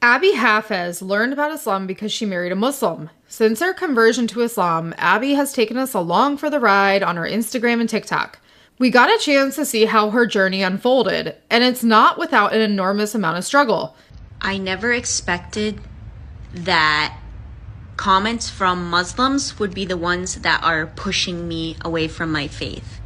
Abby Hafez learned about Islam because she married a Muslim. Since her conversion to Islam, Abby has taken us along for the ride on her Instagram and TikTok. We got a chance to see how her journey unfolded, and it's not without an enormous amount of struggle. I never expected that comments from Muslims would be the ones that are pushing me away from my faith,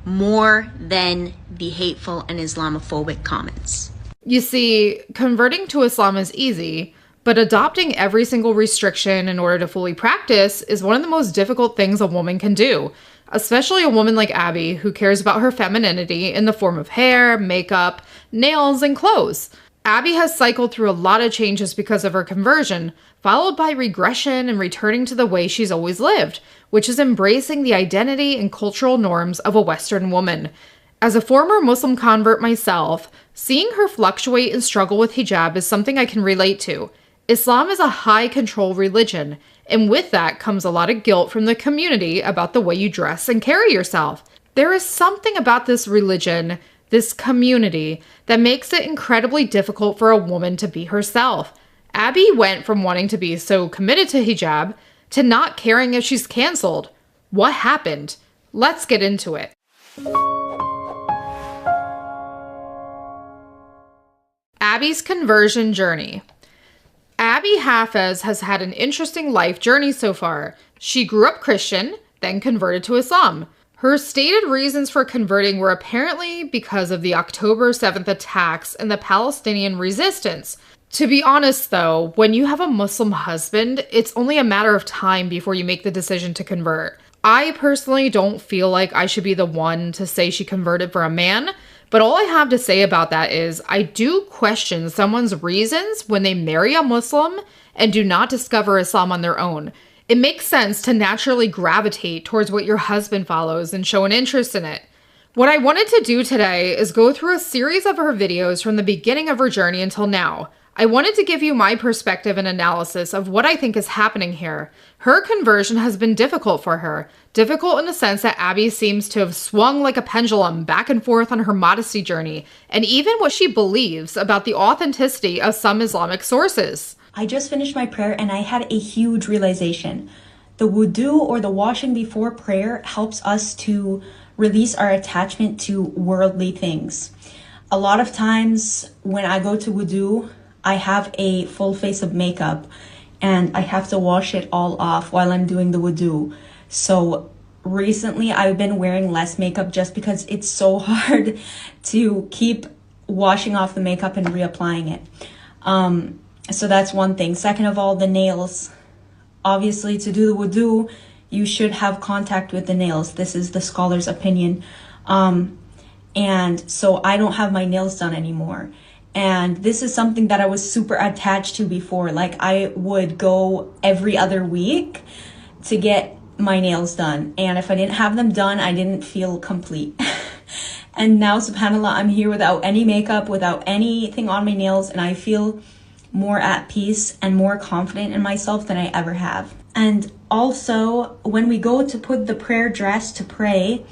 more than the hateful and Islamophobic comments. You see, converting to Islam is easy, but adopting every single restriction in order to fully practice is one of the most difficult things a woman can do, especially a woman like Abby who cares about her femininity in the form of hair, makeup, nails, and clothes. Abby has cycled through a lot of changes because of her conversion, followed by regression and returning to the way she's always lived, which is embracing the identity and cultural norms of a Western woman. As a former Muslim convert myself, seeing her fluctuate and struggle with hijab is something I can relate to. Islam is a high control religion, and with that comes a lot of guilt from the community about the way you dress and carry yourself. There is something about this religion, this community, that makes it incredibly difficult for a woman to be herself. Abby went from wanting to be so committed to hijab to not caring if she's canceled. What happened? Let's get into it. Abby's conversion journey. Abby Hafez has had an interesting life journey so far. She grew up Christian, then converted to Islam. Her stated reasons for converting were apparently because of the October 7th attacks and the Palestinian resistance. To be honest though, when you have a Muslim husband, it's only a matter of time before you make the decision to convert. I personally don't feel like I should be the one to say she converted for a man, but all I have to say about that is I do question someone's reasons when they marry a Muslim and do not discover Islam on their own. It makes sense to naturally gravitate towards what your husband follows and show an interest in it. What I wanted to do today is go through a series of her videos from the beginning of her journey until now. I wanted to give you my perspective and analysis of what I think is happening here. Her conversion has been difficult for her. Difficult in the sense that Abby seems to have swung like a pendulum back and forth on her modesty journey, and even what she believes about the authenticity of some Islamic sources. I just finished my prayer and I had a huge realization. The wudu, or the washing before prayer, helps us to release our attachment to worldly things. A lot of times when I go to wudu, I have a full face of makeup and I have to wash it all off while I'm doing the wudu. So recently I've been wearing less makeup just because it's so hard to keep washing off the makeup and reapplying it. So that's one thing. Second of all, the nails. Obviously, to do the wudu, you should have contact with the nails. This is the scholar's opinion. And so I don't have my nails done anymore. And this is something that I was super attached to before. Like, I would go every other week to get my nails done. And if I didn't have them done, I didn't feel complete. And now, subhanAllah, I'm here without any makeup, without anything on my nails. And I feel more at peace and more confident in myself than I ever have. And also, when we go to put the prayer dress to pray,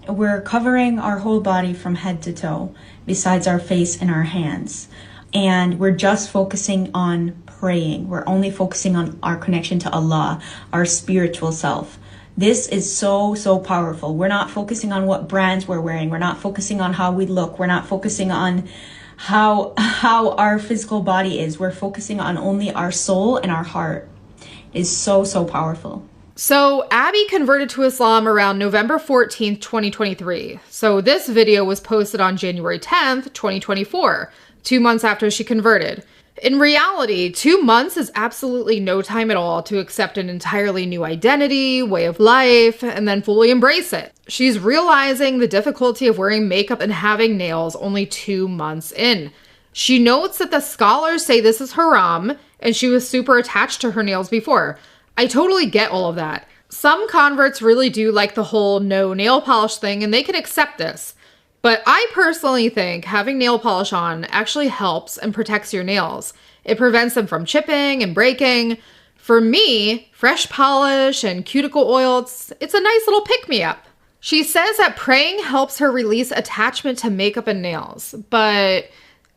we're covering our whole body from head to toe, besides our face and our hands. And we're just focusing on praying. We're only focusing on our connection to Allah, our spiritual self. This is so, so powerful. We're not focusing on what brands we're wearing. We're not focusing on how we look. We're not focusing on how our physical body is. We're focusing on only our soul and our heart. It is so, so powerful. So Abby converted to Islam around November 14th, 2023. So this video was posted on January 10th, 2024, 2 months after she converted. In reality, 2 months is absolutely no time at all to accept an entirely new identity, way of life, and then fully embrace it. She's realizing the difficulty of wearing makeup and having nails only 2 months in. She notes that the scholars say this is haram, and she was super attached to her nails before. I totally get all of that. Some converts really do like the whole no nail polish thing, and they can accept this. But I personally think having nail polish on actually helps and protects your nails. It prevents them from chipping and breaking. For me, fresh polish and cuticle oil, it's a nice little pick-me-up. She says that praying helps her release attachment to makeup and nails, but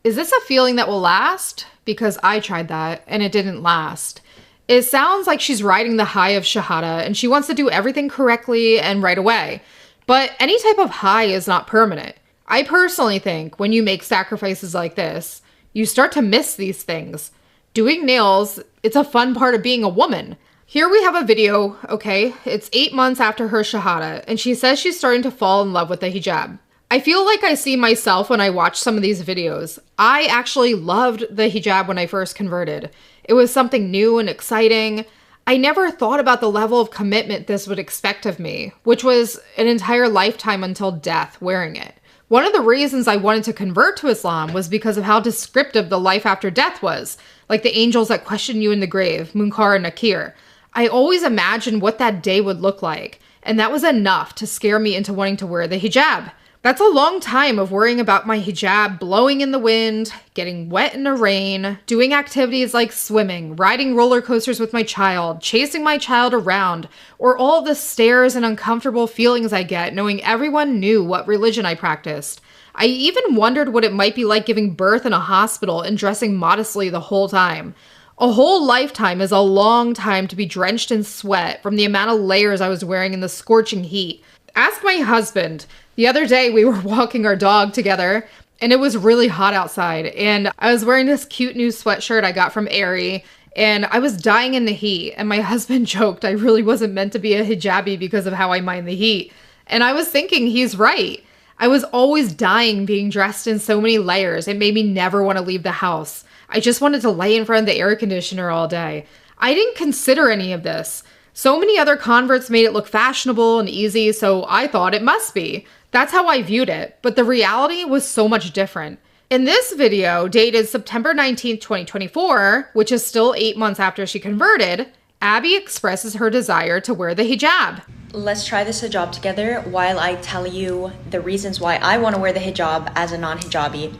Is this a feeling that will last? Because I tried that and it didn't last. It sounds like she's riding the high of Shahada and she wants to do everything correctly and right away. But any type of high is not permanent. I personally think when you make sacrifices like this, you start to miss these things. Doing nails, it's a fun part of being a woman. Here we have a video, okay? It's 8 months after her Shahada, and she says she's starting to fall in love with the hijab. I feel like I see myself when I watch some of these videos. I actually loved the hijab when I first converted. It was something new and exciting. I never thought about the level of commitment this would expect of me, which was an entire lifetime until death wearing it. One of the reasons I wanted to convert to Islam was because of how descriptive the life after death was, like the angels that question you in the grave, Munkar and Nakir. I always imagined what that day would look like, and that was enough to scare me into wanting to wear the hijab. That's a long time of worrying about my hijab blowing in the wind, getting wet in the rain, doing activities like swimming, riding roller coasters with my child, chasing my child around, or all the stares and uncomfortable feelings I get knowing everyone knew what religion I practiced. I even wondered what it might be like giving birth in a hospital and dressing modestly the whole time. A whole lifetime is a long time to be drenched in sweat from the amount of layers I was wearing in the scorching heat. Ask my husband. The other day we were walking our dog together and it was really hot outside and I was wearing this cute new sweatshirt I got from Aerie and I was dying in the heat and my husband joked I really wasn't meant to be a hijabi because of how I mind the heat. And I was thinking he's right. I was always dying being dressed in so many layers. It made me never want to leave the house. I just wanted to lay in front of the air conditioner all day. I didn't consider any of this. So many other converts made it look fashionable and easy, so I thought it must be. That's how I viewed it, but the reality was so much different. In this video, dated September 19th, 2024, which is still 8 months after she converted, Abby expresses her desire to wear the hijab. Let's try this hijab together while I tell you the reasons why I want to wear the hijab as a non-hijabi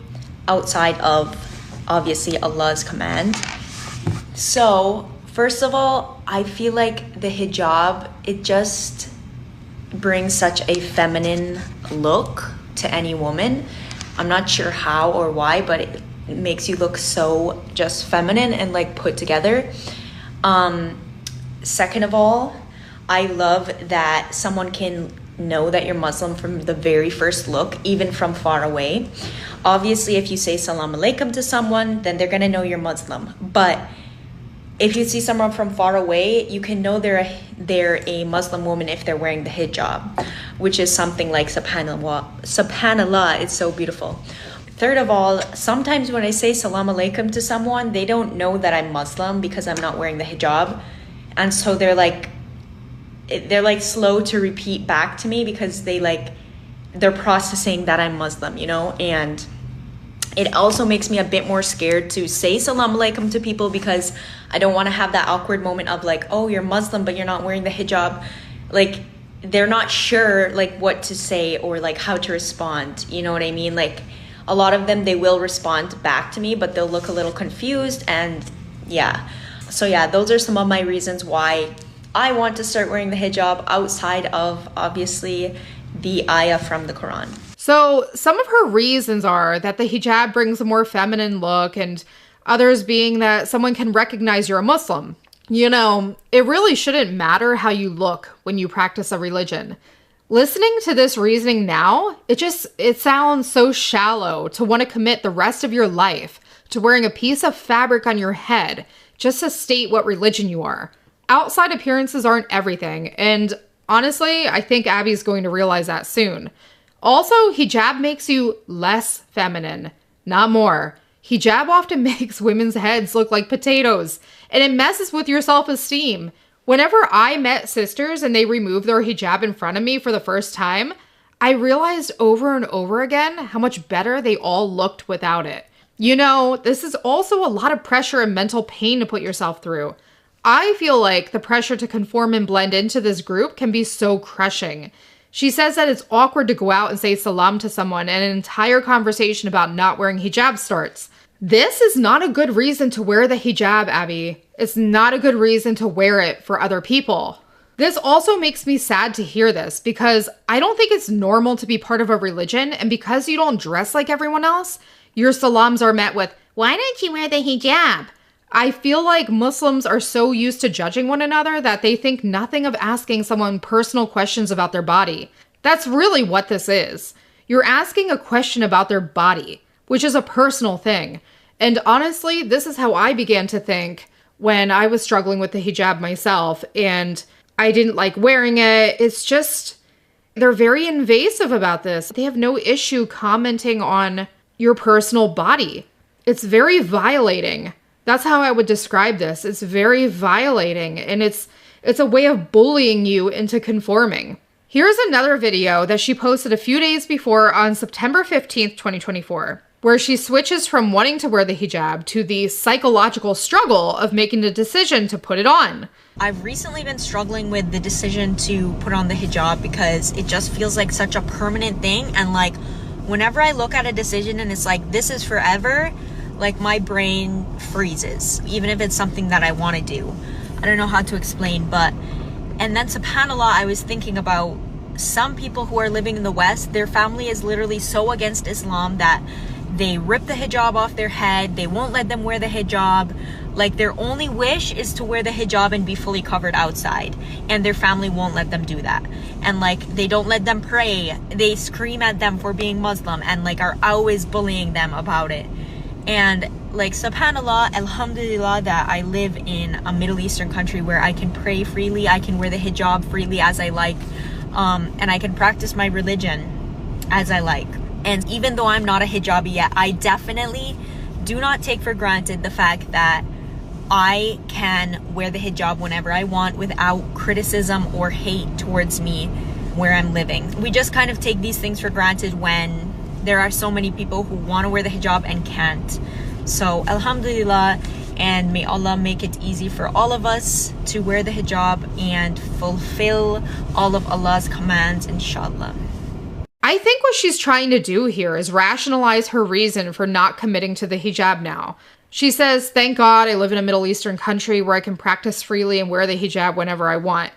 outside of, obviously, Allah's command. So, first of all, I feel like the hijab, it just brings such a feminine look to any woman. I'm not sure how or why, but it makes you look so just feminine and like put together. Second of all, I love that someone can know that you're Muslim from the very first look, even from far away. Obviously, if you say salam alaikum to someone, then they're gonna know you're Muslim. But if you see someone from far away, you can know they're a Muslim woman if they're wearing the hijab, which is something like subhanallah, it's so beautiful. Third of all, sometimes when I say salam alaikum to someone, they don't know that I'm Muslim because I'm not wearing the hijab. And so they're like slow to repeat back to me because they're processing that I'm Muslim, you know? And it also makes me a bit more scared to say salam alaikum to people because I don't want to have that awkward moment of like, oh, you're Muslim, but you're not wearing the hijab. Like, they're not sure like what to say or like how to respond. You know what I mean? Like, a lot of them, they will respond back to me, but they'll look a little confused. And yeah. So yeah, those are some of my reasons why I want to start wearing the hijab outside of, obviously, the ayah from the Quran. So some of her reasons are that the hijab brings a more feminine look and others being that someone can recognize you're a Muslim. You know, it really shouldn't matter how you look when you practice a religion. Listening to this reasoning now, it sounds so shallow to want to commit the rest of your life to wearing a piece of fabric on your head just to state what religion you are. Outside appearances aren't everything, and honestly, I think Abby's going to realize that soon. Also, hijab makes you less feminine, not more. Hijab often makes women's heads look like potatoes, and it messes with your self-esteem. Whenever I met sisters and they removed their hijab in front of me for the first time, I realized over and over again how much better they all looked without it. You know, this is also a lot of pressure and mental pain to put yourself through. I feel like the pressure to conform and blend into this group can be so crushing. She says that it's awkward to go out and say salam to someone and an entire conversation about not wearing hijab starts. This is not a good reason to wear the hijab, Abby. It's not a good reason to wear it for other people. This also makes me sad to hear this because I don't think it's normal to be part of a religion, and because you don't dress like everyone else, Your salams are met with, "Why don't you wear the hijab?" I feel like Muslims are so used to judging one another that they think nothing of asking someone personal questions about their body. That's really what this is. You're asking a question about their body, which is a personal thing. And honestly, this is how I began to think when I was struggling with the hijab myself and I didn't like wearing it. It's just, they're very invasive about this. They have no issue commenting on your personal body. It's very violating. That's how I would describe this. It's very violating, and it's a way of bullying you into conforming. Here's another video that she posted a few days before on September 15th, 2024, where she switches from wanting to wear the hijab to the psychological struggle of making the decision to put it on. I've recently been struggling with the decision to put on the hijab because it just feels like such a permanent thing, and like whenever I look at a decision and it's like, this is forever, like my brain freezes, even if it's something that I want to do. I don't know how to explain, but, and then subhanAllah, I was thinking about some people who are living in the West, their family is literally so against Islam that they rip the hijab off their head, they won't let them wear the hijab. Like their only wish is to wear the hijab and be fully covered outside, and their family won't let them do that. And like they don't let them pray, they scream at them for being Muslim and like are always bullying them about it. And like subhanallah, alhamdulillah that I live in a Middle Eastern country where I can pray freely, I can wear the hijab freely as I like, and I can practice my religion as I like. And even though I'm not a hijabi yet, I definitely do not take for granted the fact that I can wear the hijab whenever I want without criticism or hate towards me where I'm living. We just kind of take these things for granted when there are so many people who want to wear the hijab and can't. So alhamdulillah, and may Allah make it easy for all of us to wear the hijab and fulfill all of Allah's commands, inshallah. I think what she's trying to do here is rationalize her reason for not committing to the hijab now. She says, "Thank God I live in a Middle Eastern country where I can practice freely and wear the hijab whenever I want."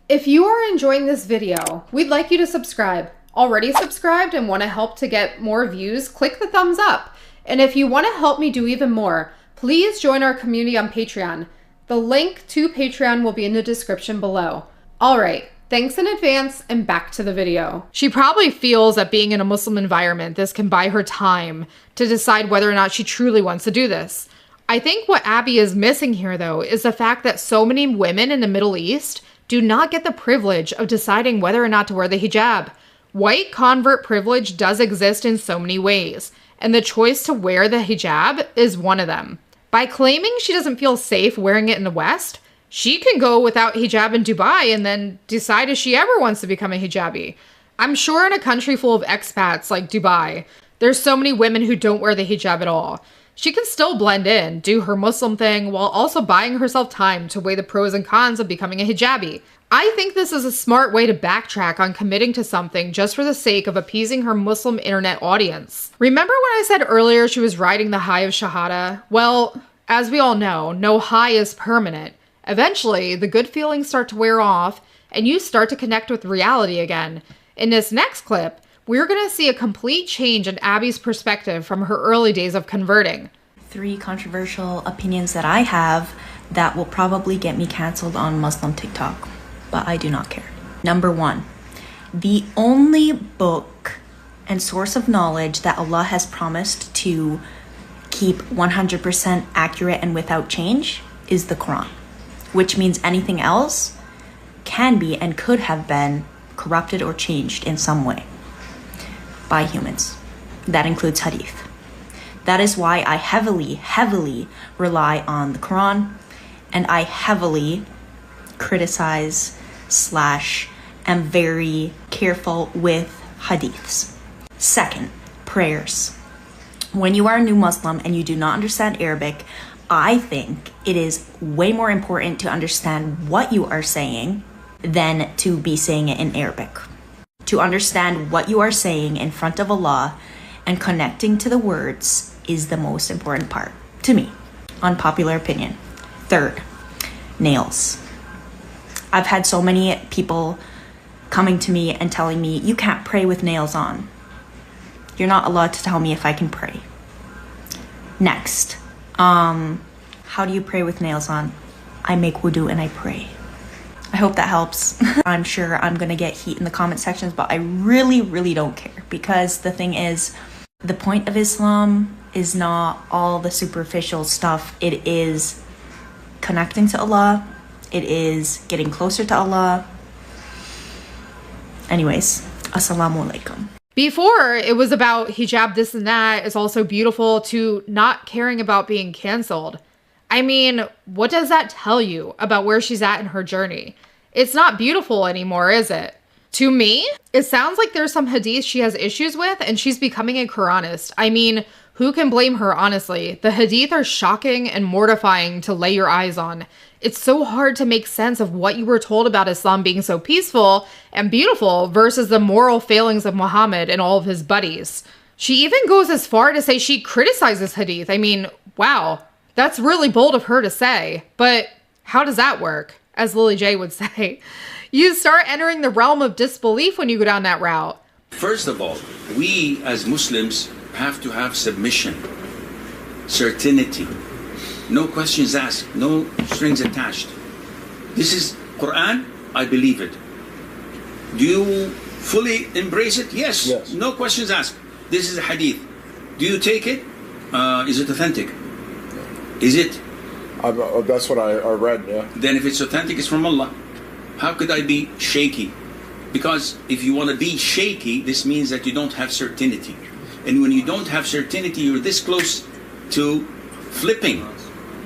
If you are enjoying this video, we'd like you to subscribe. Already subscribed and want to help to get more views, click the thumbs up. And if you want to help me do even more, please join our community on Patreon. The link to Patreon will be in the description below. All right, thanks in advance, and back to the video. She probably feels that being in a Muslim environment, this can buy her time to decide whether or not she truly wants to do this. I think what Abby is missing here, though, is the fact that so many women in the Middle East do not get the privilege of deciding whether or not to wear the hijab. White convert privilege does exist in so many ways, and the choice to wear the hijab is one of them. By claiming she doesn't feel safe wearing it in the West, she can go without hijab in Dubai and then decide if she ever wants to become a hijabi. I'm sure in a country full of expats like Dubai, there's so many women who don't wear the hijab at all. She can still blend in, do her Muslim thing, while also buying herself time to weigh the pros and cons of becoming a hijabi. I think this is a smart way to backtrack on committing to something just for the sake of appeasing her Muslim internet audience. Remember when I said earlier she was riding the high of Shahada? Well, as we all know, no high is permanent. Eventually, the good feelings start to wear off, and you start to connect with reality again. In this next clip, we're going to see a complete change in Abby's perspective from her early days of converting. 3 controversial opinions that I have that will probably get me canceled on Muslim TikTok, but I do not care. Number 1, the only book and source of knowledge that Allah has promised to keep 100% accurate and without change is the Quran, which means anything else can be and could have been corrupted or changed in some way by humans. That includes hadith. That is why I heavily rely on the Quran, and I heavily criticize / am very careful with hadiths. Second, prayers. When you are a new Muslim and you do not understand Arabic, I think it is way more important to understand what you are saying than to be saying it in Arabic. To understand what you are saying in front of Allah and connecting to the words is the most important part, to me. Unpopular opinion. Third, nails. I've had so many people coming to me and telling me, you can't pray with nails on. You're not allowed to tell me if I can pray. Next, how do you pray with nails on? I make wudu and I pray. I hope that helps. I'm sure I'm gonna get heat in the comment sections, but I really don't care, because the thing is, the point of Islam is not all the superficial stuff. It is connecting to Allah. It is getting closer to Allah. Anyways, assalamu alaikum. Before, it was about hijab, this and that is also beautiful, to not caring about being canceled. I mean, what does that tell you about where she's at in her journey? It's not beautiful anymore, is it? To me, it sounds like there's some hadith she has issues with and she's becoming a Quranist. I mean, who can blame her, honestly? The hadith are shocking and mortifying to lay your eyes on. It's so hard to make sense of what you were told about Islam being so peaceful and beautiful versus the moral failings of Muhammad and all of his buddies. She even goes as far to say she criticizes hadith. I mean, wow, that's really bold of her to say. But how does that work? As Lily J would say. You start entering the realm of disbelief when you go down that route. First of all, we as Muslims have to have submission, certainty, no questions asked, no strings attached. This is Quran, I believe it. Do you fully embrace it? Yes. No questions asked. This is a hadith. Do you take it? Is it authentic? Is it? That's what I read, yeah. Then if it's authentic, it's from Allah. How could I be shaky? Because if you want to be shaky, this means that you don't have certainty. And when you don't have certainty, you're this close to flipping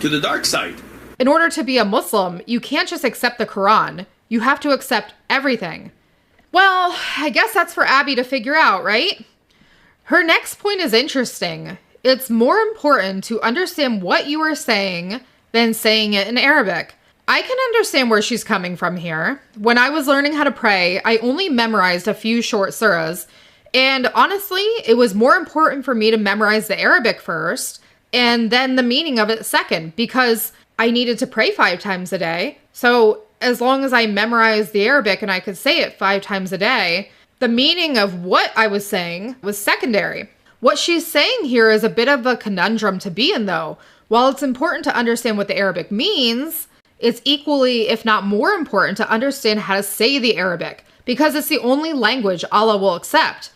to the dark side. In order to be a Muslim, you can't just accept the Quran. You have to accept everything. Well, I guess that's for Abby to figure out, right? Her next point is interesting. It's more important to understand what you are saying than saying it in Arabic. I can understand where she's coming from here. When I was learning how to pray, I only memorized a few short surahs. And honestly, it was more important for me to memorize the Arabic first and then the meaning of it second, because I needed to pray 5 times a day. So as long as I memorized the Arabic and I could say it 5 times a day, the meaning of what I was saying was secondary. What she's saying here is a bit of a conundrum to be in, though. While it's important to understand what the Arabic means, it's equally, if not more important, to understand how to say the Arabic, because it's the only language Allah will accept.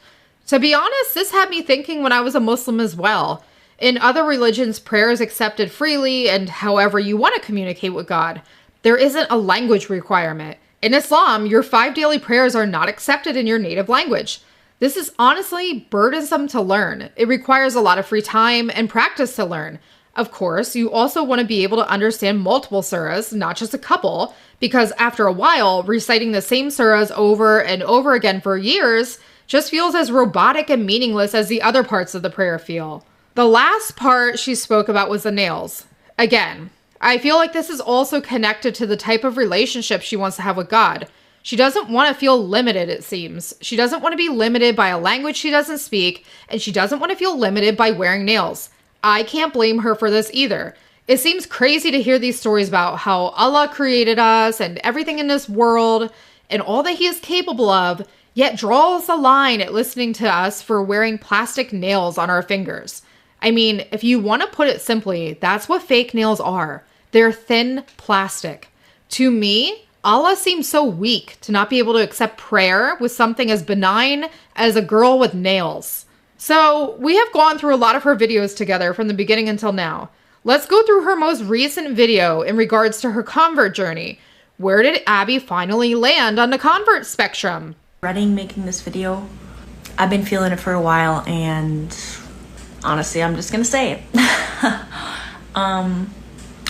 To be honest, this had me thinking when I was a Muslim as well. In other religions, prayer is accepted freely and however you want to communicate with God. There isn't a language requirement. In Islam, your 5 daily prayers are not accepted in your native language. This is honestly burdensome to learn. It requires a lot of free time and practice to learn. Of course, you also want to be able to understand multiple surahs, not just a couple, because after a while, reciting the same surahs over and over again for years just feels as robotic and meaningless as the other parts of the prayer feel. The last part she spoke about was the nails. Again, I feel like this is also connected to the type of relationship she wants to have with God. She doesn't want to feel limited, it seems. She doesn't want to be limited by a language she doesn't speak, and she doesn't want to feel limited by wearing nails. I can't blame her for this either. It seems crazy to hear these stories about how Allah created us and everything in this world and all that He is capable of, yet draws a line at listening to us for wearing plastic nails on our fingers. I mean, if you want to put it simply, that's what fake nails are. They're thin plastic. To me, Allah seems so weak to not be able to accept prayer with something as benign as a girl with nails. So we have gone through a lot of her videos together from the beginning until now. Let's go through her most recent video in regards to her convert journey. Where did Abby finally land on the convert spectrum? Dreading making this video. I've been feeling it for a while, and honestly, I'm just gonna say it.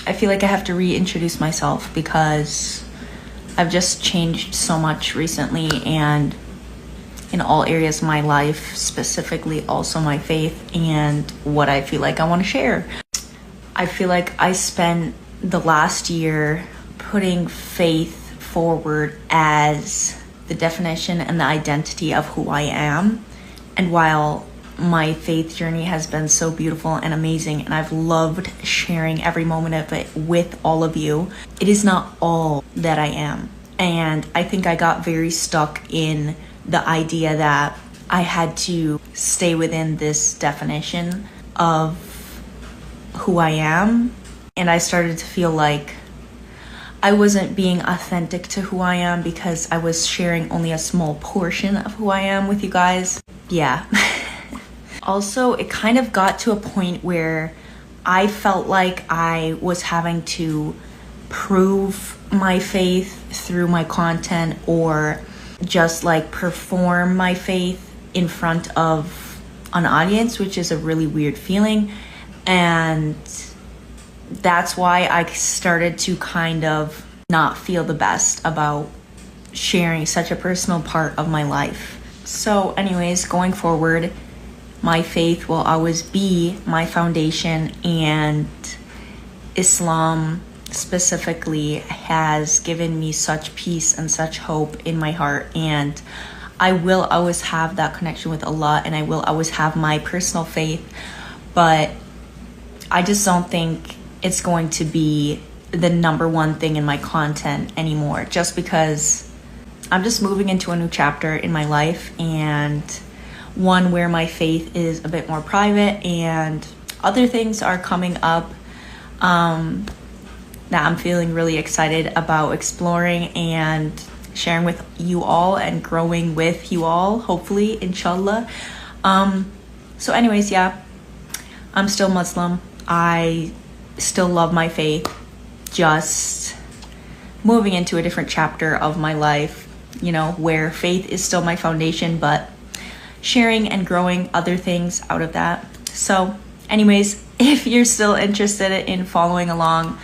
I feel like I have to reintroduce myself because I've just changed so much recently, and in all areas of my life, specifically also my faith and what I feel like I want to share. I feel like I spent the last year putting faith forward as the definition and the identity of who I am. And while my faith journey has been so beautiful and amazing, and I've loved sharing every moment of it with all of you, it is not all that I am. And I think I got very stuck in the idea that I had to stay within this definition of who I am, and I started to feel like I wasn't being authentic to who I am because I was sharing only a small portion of who I am with you guys. Yeah. Also, it kind of got to a point where I felt like I was having to prove my faith through my content, or just like perform my faith in front of an audience, which is a really weird feeling. And that's why I started to kind of not feel the best about sharing such a personal part of my life. So anyways, going forward, my faith will always be my foundation, and Islam specifically has given me such peace and such hope in my heart, and I will always have that connection with Allah, and I will always have my personal faith, but I just don't think it's going to be the number one thing in my content anymore, just because I'm just moving into a new chapter in my life, and one where my faith is a bit more private, and other things are coming up that I'm feeling really excited about exploring and sharing with you all and growing with you all, hopefully, inshallah. So anyways, yeah, I'm still Muslim. I still love my faith, just moving into a different chapter of my life, you know, where faith is still my foundation, but sharing and growing other things out of that. So anyways, if you're still interested in following along,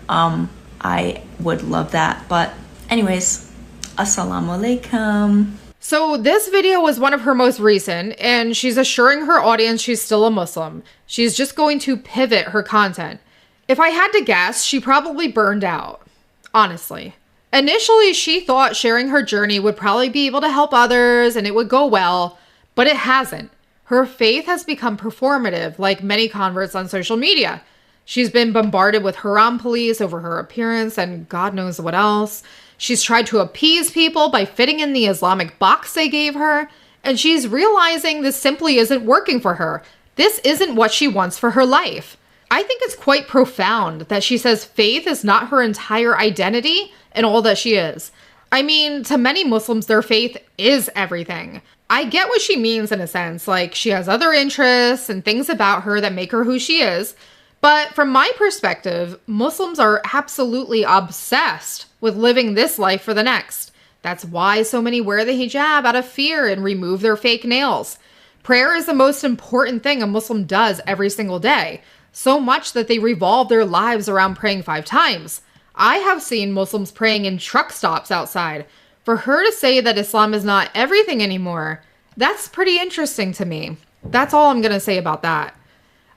I would love that. But anyways, assalamu alaikum. So this video was one of her most recent, and she's assuring her audience she's still a Muslim. She's just going to pivot her content. If I had to guess, she probably burned out, honestly. Initially, she thought sharing her journey would probably be able to help others and it would go well, but it hasn't. Her faith has become performative, like many converts on social media. She's been bombarded with haram police over her appearance and God knows what else. She's tried to appease people by fitting in the Islamic box they gave her, and she's realizing this simply isn't working for her. This isn't what she wants for her life. I think it's quite profound that she says faith is not her entire identity and all that she is. I mean, to many Muslims, their faith is everything. I get what she means in a sense, like she has other interests and things about her that make her who she is. But from my perspective, Muslims are absolutely obsessed with living this life for the next. That's why so many wear the hijab out of fear and remove their fake nails. Prayer is the most important thing a Muslim does every single day, so much that they revolve their lives around praying 5 times. I have seen Muslims praying in truck stops outside. For her to say that Islam is not everything anymore, that's pretty interesting to me. That's all I'm going to say about that.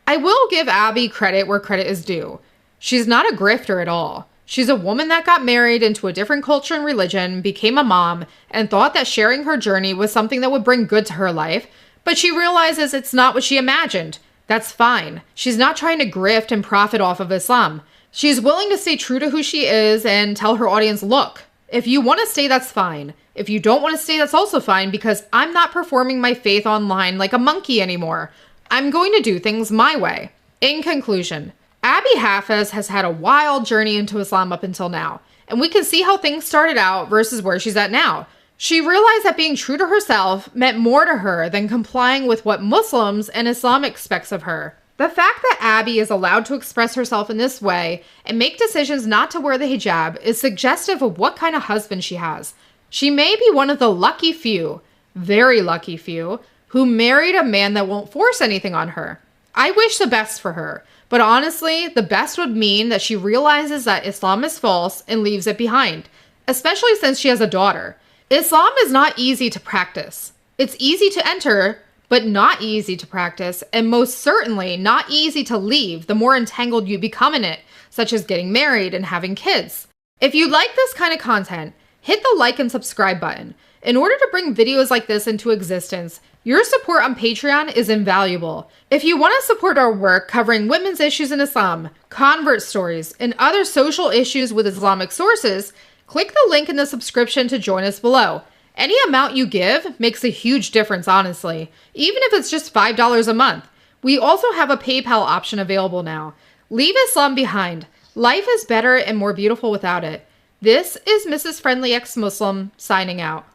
I will give Abby credit where credit is due. She's not a grifter at all. She's a woman that got married into a different culture and religion, became a mom, and thought that sharing her journey was something that would bring good to her life, but she realizes it's not what she imagined. That's fine. She's not trying to grift and profit off of Islam. She's willing to stay true to who she is and tell her audience, look, if you want to stay, that's fine. If you don't want to stay, that's also fine, because I'm not performing my faith online like a monkey anymore. I'm going to do things my way. In conclusion, Abby Hafez has had a wild journey into Islam up until now, and we can see how things started out versus where she's at now. She realized that being true to herself meant more to her than complying with what Muslims and Islam expects of her. The fact that Abby is allowed to express herself in this way and make decisions not to wear the hijab is suggestive of what kind of husband she has. She may be one of the lucky few, very lucky few, who married a man that won't force anything on her. I wish the best for her, but honestly, the best would mean that she realizes that Islam is false and leaves it behind, especially since she has a daughter. Islam is not easy to practice. It's easy to enter, but not easy to practice, and most certainly not easy to leave the more entangled you become in it, such as getting married and having kids. If you like this kind of content, hit the like and subscribe button. In order to bring videos like this into existence, your support on Patreon is invaluable. If you want to support our work covering women's issues in Islam, convert stories, and other social issues with Islamic sources, click the link in the subscription to join us below. Any amount you give makes a huge difference, honestly, even if it's just $5 a month. We also have a PayPal option available now. Leave Islam behind. Life is better and more beautiful without it. This is Mrs. Friendly Ex-Muslim signing out.